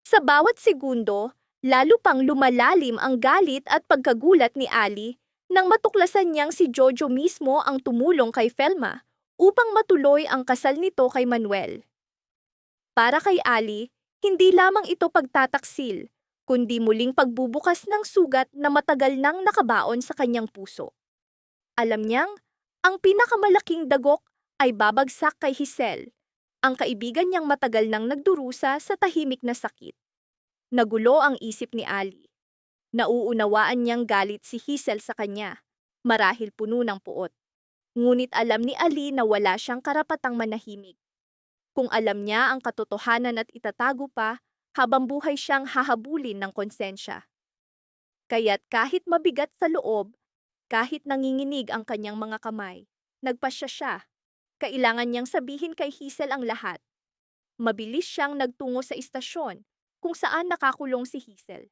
Sa bawat segundo, lalo pang lumalalim ang galit at pagkagulat ni Ali nang matuklasan niyang si Jojo mismo ang tumulong kay Felma upang matuloy ang kasal nito kay Manuel. Para kay Ali, hindi lamang ito pagtataksil, kundi muling pagbubukas ng sugat na matagal nang nakabaon sa kanyang puso. Alam niyang, ang pinakamalaking dagok ay babagsak kay Hisel, ang kaibigan niyang matagal nang nagdurusa sa tahimik na sakit. Nagulo ang isip ni Ali. Nauunawaan niyang galit si Hisel sa kanya, marahil puno ng puot. Ngunit alam ni Ali na wala siyang karapatang manahimik. Kung alam niya ang katotohanan at itatago pa, habang buhay siyang hahabulin ng konsensya. Kaya't kahit mabigat sa loob, kahit nanginginig ang kanyang mga kamay, nagpasya siya. Kailangan niyang sabihin kay Hisel ang lahat. Mabilis siyang nagtungo sa istasyon kung saan nakakulong si Hisel.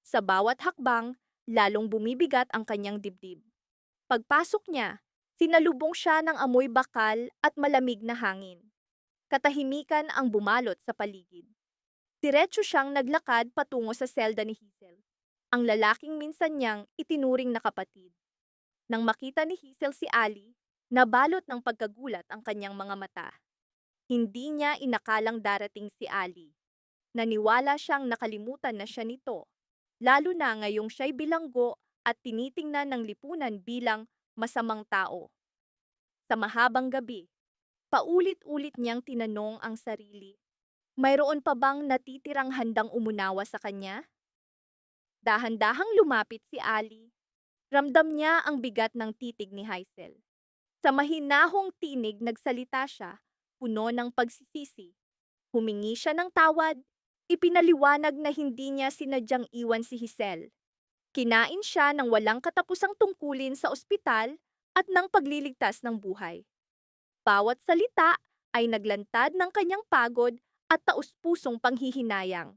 Sa bawat hakbang, lalong bumibigat ang kanyang dibdib. Pagpasok niya, sinalubong siya ng amoy bakal at malamig na hangin. Katahimikan ang bumalot sa paligid. Diretso siyang naglakad patungo sa selda ni Hisel, ang lalaking minsan niyang itinuring na kapatid. Nang makita ni Hisel si Ali, nabalot ng pagkagulat ang kanyang mga mata. Hindi niya inakalang darating si Ali. Naniwala siyang nakalimutan na siya nito, lalo na ngayong siya'y bilanggo at tinitingnan ng lipunan bilang masamang tao. Sa mahabang gabi, paulit-ulit niyang tinanong ang sarili, mayroon pa bang natitirang handang umunawa sa kanya? Dahan-dahang lumapit si Ali. Ramdam niya ang bigat ng titig ni Haisel. Sa mahinahong tinig nagsalita siya, puno ng pagsisisi. Humingi siya ng tawad, ipinaliwanag na hindi niya sinadyang iwan si Hisel. Kinain siya ng walang katapusang tungkulin sa ospital at ng pagliligtas ng buhay. Bawat salita ay naglantad ng kanyang pagod at taus-pusong panghihinayang.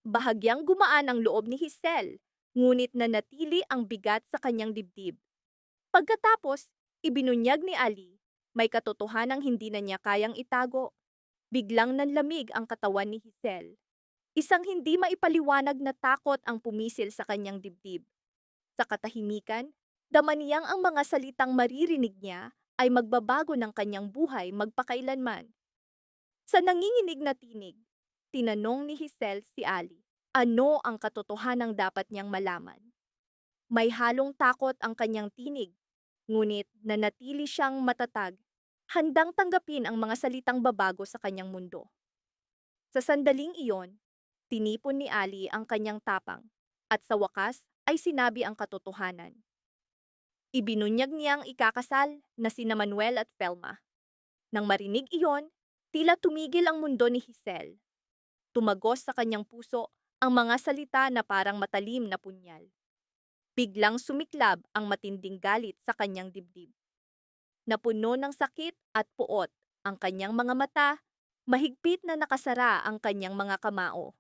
Bahagyang gumaan ang loob ni Hisel, ngunit nanatili ang bigat sa kanyang dibdib. Pagkatapos, ibinunyag ni Ali, may katotohanang hindi na niya kayang itago. Biglang nanlamig ang katawan ni Hisel. Isang hindi maipaliwanag na takot ang pumisil sa kanyang dibdib. Sa katahimikan, dama niyang ang mga salitang maririnig niya ay magbabago ng kanyang buhay magpakailanman. Sa nanginginig na tinig, tinanong ni Hisel si Ali, ano ang katotohanang dapat niyang malaman? May halong takot ang kanyang tinig, ngunit nanatili siyang matatag, handang tanggapin ang mga salitang babago sa kanyang mundo. Sa sandaling iyon, tinipon ni Ali ang kanyang tapang, at sa wakas ay sinabi ang katotohanan. Ibinunyag niyang ikakasal na sina Manuel at Felma. Nang marinig iyon, tila tumigil ang mundo ni Hisel. Tumagos sa kanyang puso ang mga salita na parang matalim na punyal. Biglang sumiklab ang matinding galit sa kanyang dibdib. Napuno ng sakit at puot ang kanyang mga mata, mahigpit na nakasara ang kanyang mga kamao.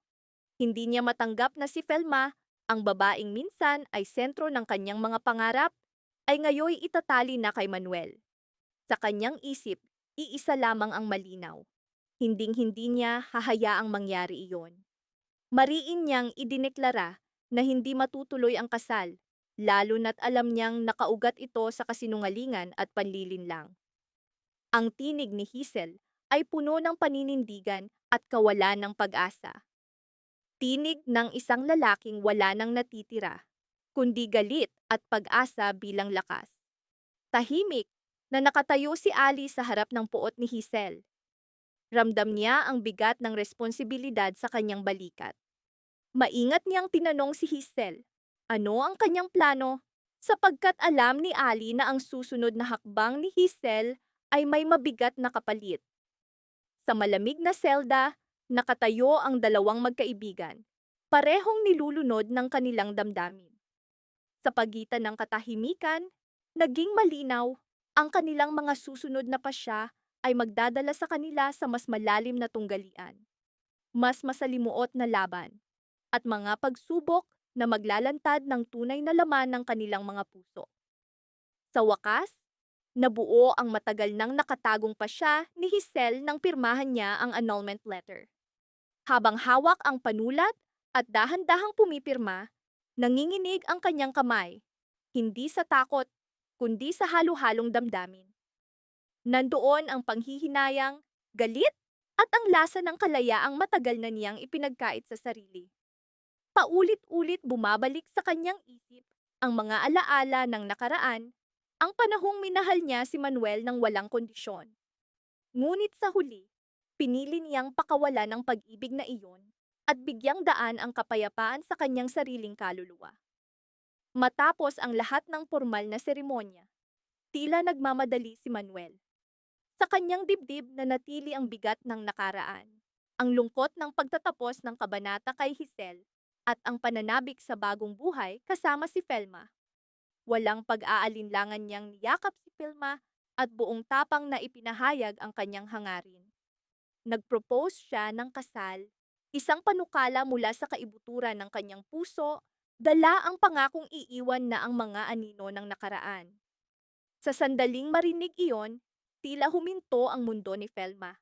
Hindi niya matanggap na si Felma, ang babaeng minsan ay sentro ng kanyang mga pangarap, ay ngayoy itatali na kay Manuel. Sa kanyang isip, iisa lamang ang malinaw. Hinding-hindi niya hahayaang mangyari iyon. Mariin niyang idineklara na hindi matutuloy ang kasal, lalo na't alam niyang nakaugat ito sa kasinungalingan at panlilinlang. Ang tinig ni Hisel ay puno ng paninindigan at kawalan ng pag-asa. Tinig ng isang lalaking wala nang natitira, kundi galit at pag-asa bilang lakas. Tahimik na nakatayo si Ali sa harap ng puot ni Hisel. Ramdam niya ang bigat ng responsibilidad sa kanyang balikat. Maingat niyang tinanong si Hisel, ano ang kanyang plano? Sapagkat alam ni Ali na ang susunod na hakbang ni Hisel ay may mabigat na kapalit. Sa malamig na selda, nakatayo ang dalawang magkaibigan, parehong nilulunod ng kanilang damdamin. Sa pagitan ng katahimikan, naging malinaw, ang kanilang mga susunod na pasya ay magdadala sa kanila sa mas malalim na tunggalian, mas masalimuot na laban, at mga pagsubok na maglalantad ng tunay na laman ng kanilang mga puso. Sa wakas, nabuo ang matagal nang nakatagong pasya ni Hisel nang pirmahan niya ang annulment letter. Habang hawak ang panulat at dahan-dahang pumipirma, nanginginig ang kanyang kamay, hindi sa takot, kundi sa halo-halong damdamin. Nandoon ang panghihinayang, galit, at ang lasa ng kalayaang matagal na niyang ipinagkait sa sarili. Paulit-ulit bumabalik sa kanyang isip ang mga alaala ng nakaraan, ang panahong minahal niya si Manuel ng walang kondisyon. Ngunit sa huli, pinili niyang pakawalan ang pag-ibig na iyon at bigyang daan ang kapayapaan sa kanyang sariling kaluluwa. Matapos ang lahat ng formal na seremonya, tila nagmamadali si Manuel. Sa kanyang dibdib nanatili ang bigat ng nakaraan, ang lungkot ng pagtatapos ng kabanata kay Hisel, at ang pananabik sa bagong buhay kasama si Felma. Walang pag-aalinlangan niyang niyakap si Felma at buong tapang na ipinahayag ang kanyang hangarin. Nag-propose siya ng kasal, isang panukala mula sa kaibuturan ng kanyang puso, dala ang pangakong iiwan na ang mga anino ng nakaraan. Sa sandaling marinig iyon, tila huminto ang mundo ni Felma.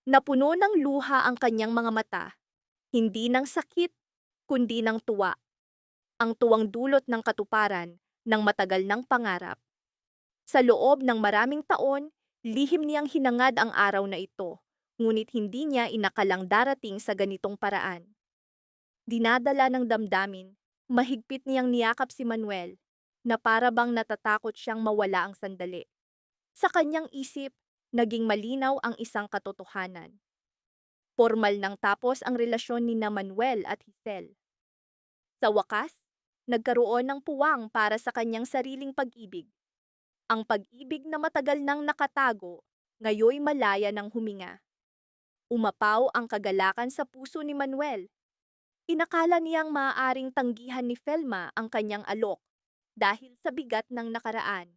Napuno ng luha ang kanyang mga mata, hindi ng sakit, kundi ng tuwa. Ang tuwang dulot ng katuparan ng matagal ng pangarap. Sa loob ng maraming taon, lihim niyang hinangad ang araw na ito, ngunit hindi niya inakalang darating sa ganitong paraan. Dinadala ng damdamin, mahigpit niyang niyakap si Manuel, na para bang natatakot siyang mawala ang sandali. Sa kanyang isip, naging malinaw ang isang katotohanan. Formal nang tapos ang relasyon ni Manuel at Hisel. Sa wakas, nagkaroon ng puwang para sa kanyang sariling pag-ibig. Ang pag-ibig na matagal nang nakatago, ngayoy malaya ng huminga. Umapaw ang kagalakan sa puso ni Manuel. Inakala niyang maaaring tanggihan ni Felma ang kanyang alok dahil sa bigat ng nakaraan.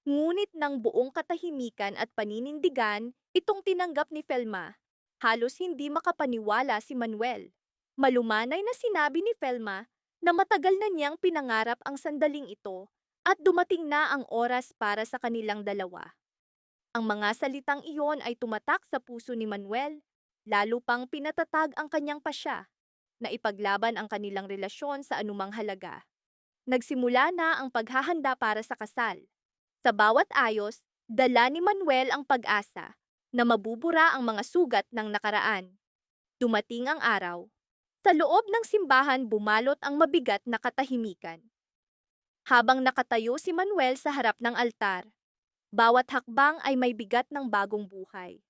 Ngunit ng buong katahimikan at paninindigan, itong tinanggap ni Felma. Halos hindi makapaniwala si Manuel. Malumanay na sinabi ni Felma na matagal na niyang pinangarap ang sandaling ito at dumating na ang oras para sa kanilang dalawa. Ang mga salitang iyon ay tumatak sa puso ni Manuel, lalo pang pinatatag ang kanyang pasya na ipaglaban ang kanilang relasyon sa anumang halaga. Nagsimula na ang paghahanda para sa kasal. Sa bawat ayos, dala ni Manuel ang pag-asa na mabubura ang mga sugat ng nakaraan. Dumating ang araw. Sa loob ng simbahan bumalot ang mabigat na katahimikan. Habang nakatayo si Manuel sa harap ng altar, bawat hakbang ay may bigat ng bagong buhay.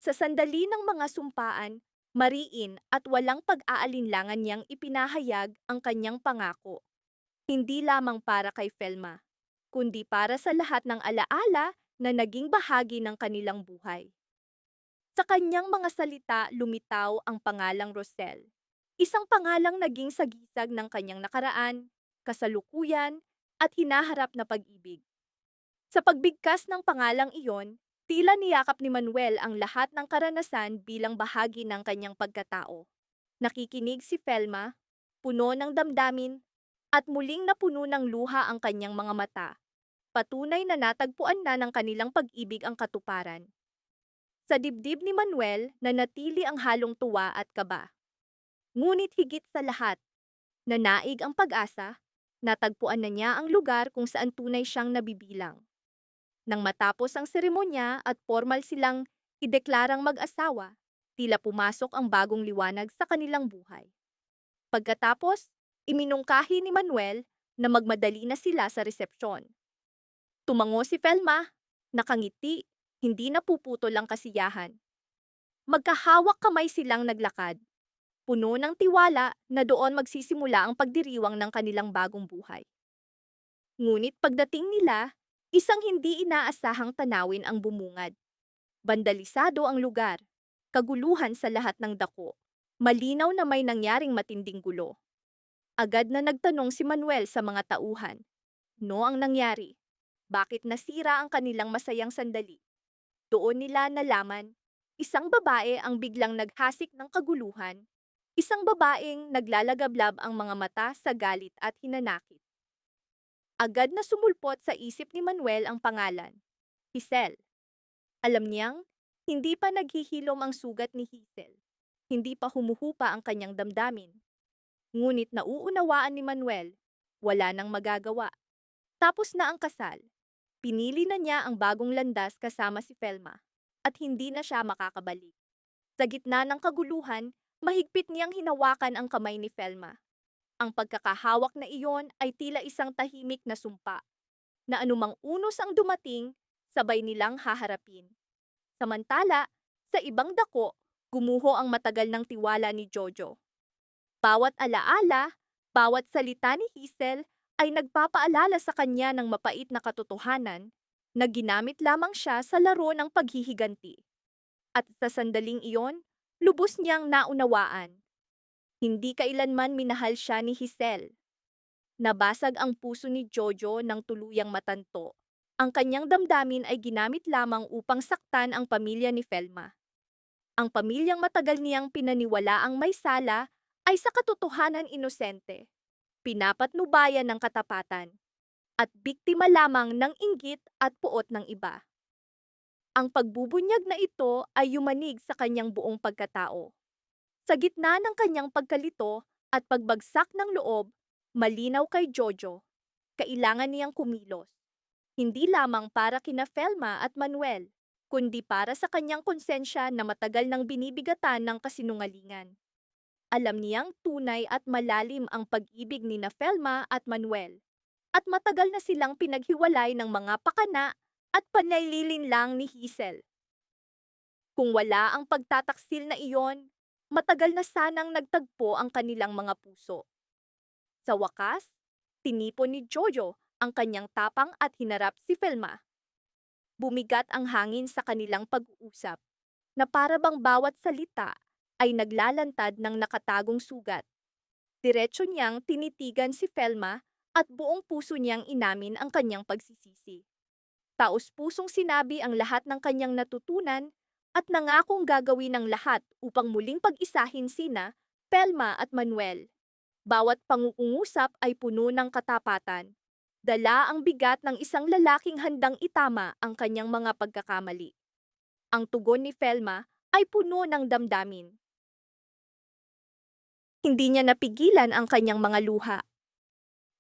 Sa sandali ng mga sumpaan, mariin at walang pag-aalinlangan niyang ipinahayag ang kanyang pangako. Hindi lamang para kay Felma, kundi para sa lahat ng alaala na naging bahagi ng kanilang buhay. Sa kanyang mga salita lumitaw ang pangalang Rosel, isang pangalang naging sagisag ng kanyang nakaraan, kasalukuyan, at hinaharap na pag-ibig. Sa pagbigkas ng pangalang iyon, tila niyakap ni Manuel ang lahat ng karanasan bilang bahagi ng kanyang pagkatao. Nakikinig si Felma, puno ng damdamin, at muling napuno ng luha ang kanyang mga mata. Patunay na natagpuan na ng kanilang pag-ibig ang katuparan. Sa dibdib ni Manuel, nanatili ang halong tuwa at kaba. Ngunit higit sa lahat, nanaig ang pag-asa, natagpuan na niya ang lugar kung saan tunay siyang nabibilang. Nang matapos ang seremonya at formal silang ideklarang mag-asawa, tila pumasok ang bagong liwanag sa kanilang buhay. Pagkatapos, iminungkahi ni Manuel na magmadali na sila sa resepsyon. Tumango si Felma, nakangiti, hindi napuputol ang kasiyahan. Magkahawak kamay silang naglakad, puno ng tiwala na doon magsisimula ang pagdiriwang ng kanilang bagong buhay. Ngunit pagdating nila, isang hindi inaasahang tanawin ang bumungad. Bandalisado ang lugar, kaguluhan sa lahat ng dako. Malinaw na may nangyaring matinding gulo. Agad na nagtanong si Manuel sa mga tauhan. No ang nangyari? Bakit nasira ang kanilang masayang sandali? Doon nila nalaman, isang babae ang biglang naghasik ng kaguluhan, isang babaeng naglalagablab ang mga mata sa galit at hinanakit. Agad na sumulpot sa isip ni Manuel ang pangalan, Hisel. Alam niyang, Hindi pa naghihilom ang sugat ni Hazel. Hindi pa humuhupa ang kanyang damdamin. Ngunit nauunawaan ni Manuel, wala nang magagawa. Tapos na ang kasal. Pinili na niya ang bagong landas kasama si Felma at hindi na siya makakabalik. Sa gitna ng kaguluhan, mahigpit niyang hinawakan ang kamay ni Felma. Ang pagkakahawak na iyon ay tila isang tahimik na sumpa na anumang unos ang dumating, sabay nilang haharapin. Samantala, sa ibang dako, gumuho ang matagal ng tiwala ni Jojo. Bawat alaala, bawat salita ni Hazel ay nagpapaalala sa kanya ng mapait na katotohanan na ginamit lamang siya sa laro ng paghihiganti. At sa sandaling iyon, lubos niyang naunawaan. Hindi kailanman minahal siya ni Hazel. Nabasag ang puso ni Jojo ng tuluyang matanto. Ang kanyang damdamin ay ginamit lamang upang saktan ang pamilya ni Felma. Ang pamilyang matagal niyang pinaniwalaang may sala ay sa katotohanan inosente, pinapatnubayan ng katapatan, at biktima lamang ng inggit at puot ng iba. Ang pagbubunyag na ito ay yumanig sa kanyang buong pagkatao. Sa gitna ng kanyang pagkalito at pagbagsak ng loob, malinaw kay Jojo, kailangan niyang kumilos. Hindi lamang para kina Felma at Manuel, kundi para sa kanyang konsensya na matagal nang binibigatan ng kasinungalingan. Alam niyang tunay at malalim ang pag-ibig ni na Felma at Manuel, at matagal na silang pinaghiwalay ng mga pakana at panlilinlang ni Hazel. Kung wala ang pagtataksil na iyon, matagal na sanang nagtagpo ang kanilang mga puso. Sa wakas, tinipon ni Jojo ang kanyang tapang at hinarap si Felma. Bumigat ang hangin sa kanilang pag-uusap, na para bang bawat salita ay naglalantad ng nakatagong sugat. Diretso niyang tinitigan si Felma at buong puso niyang inamin ang kanyang pagsisisi. Taos-pusong sinabi ang lahat ng kanyang natutunan at nangakong gagawin ang lahat upang muling pag-isahin sina Felma at Manuel. Bawat pangungusap ay puno ng katapatan. Dala ang bigat ng isang lalaking handang itama ang kanyang mga pagkakamali. Ang tugon ni Felma ay puno ng damdamin. Hindi niya napigilan ang kanyang mga luha.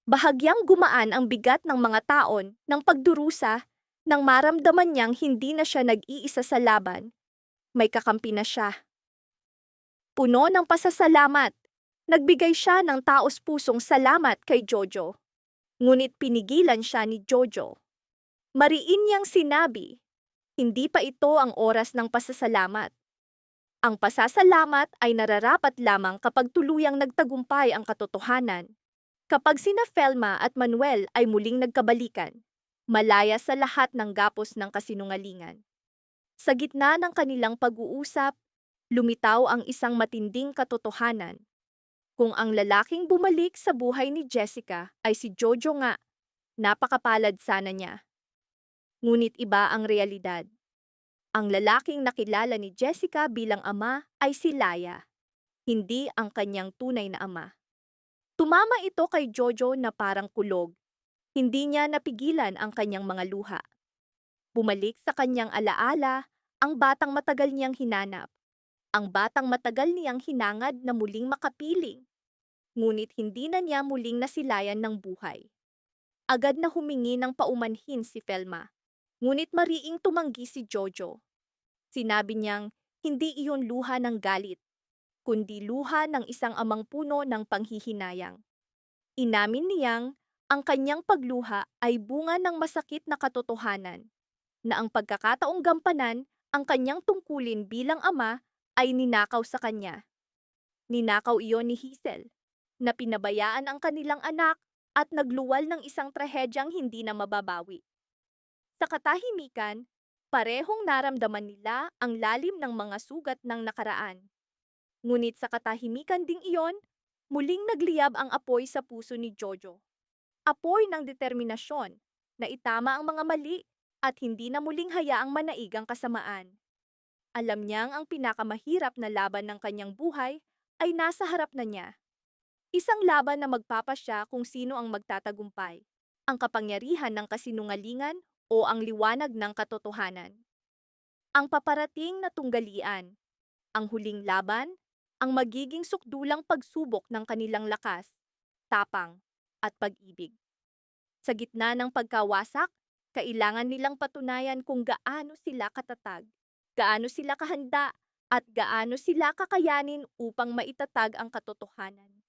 Bahagyang gumaan ang bigat ng mga taon ng pagdurusa nang maramdaman niyang hindi na siya nag-iisa sa laban. May kakampi na siya. Puno ng pasasalamat, nagbigay siya ng taos-pusong salamat kay Jojo. Ngunit pinigilan siya ni Jojo. Mariin niyang sinabi, hindi pa ito ang oras ng pasasalamat. Ang pasasalamat ay nararapat lamang kapag tuluyang nagtagumpay ang katotohanan. Kapag sina Felma at Manuel ay muling nagkabalikan, malaya sa lahat ng gapos ng kasinungalingan. Sa gitna ng kanilang pag-uusap, lumitaw ang isang matinding katotohanan. Kung ang lalaking bumalik sa buhay ni Jessica ay si Jojo nga, napakapalad sana niya. Ngunit iba ang realidad. Ang lalaking nakilala ni Jessica bilang ama ay si Laya, hindi ang kanyang tunay na ama. Tumama ito kay Jojo na parang kulog. Hindi niya napigilan ang kanyang mga luha. Bumalik sa kanyang alaala ang batang matagal niyang hinanap. Ang batang matagal niyang hinangad na muling makapiling. Ngunit hindi na niya muling nasilayan ng buhay. Agad na humingi ng paumanhin si Felma, ngunit mariing tumanggi si Jojo. Sinabi niyang hindi iyon luha ng galit, kundi luha ng isang amang puno ng panghihinayang. Inamin niyang ang kanyang pagluha ay bunga ng masakit na katotohanan, na ang pagkakataong gampanan ang kanyang tungkulin bilang ama ay ninakaw sa kanya. Ninakaw iyon ni Hazel, na pinabayaan ang kanilang anak at nagluwal ng isang trahedyang hindi na mababawi. Sa katahimikan, parehong naramdaman nila ang lalim ng mga sugat ng nakaraan. Ngunit sa katahimikan ding iyon, muling nagliyab ang apoy sa puso ni Jojo. Apoy ng determinasyon na itama ang mga mali at hindi na muling hayaang manaig ang kasamaan. Alam niyang ang pinakamahirap na laban ng kanyang buhay ay nasa harap na niya. Isang laban na magpapasya kung sino ang magtatagumpay, ang kapangyarihan ng kasinungalingan o ang liwanag ng katotohanan. ang paparating na tunggalian, ang huling laban, ang magiging sukdulang pagsubok ng kanilang lakas, tapang, at pag-ibig. Sa gitna ng pagkawasak, kailangan nilang patunayan kung gaano sila katatag, gaano sila kahanda, at gaano sila kakayanin upang maitatag ang katotohanan.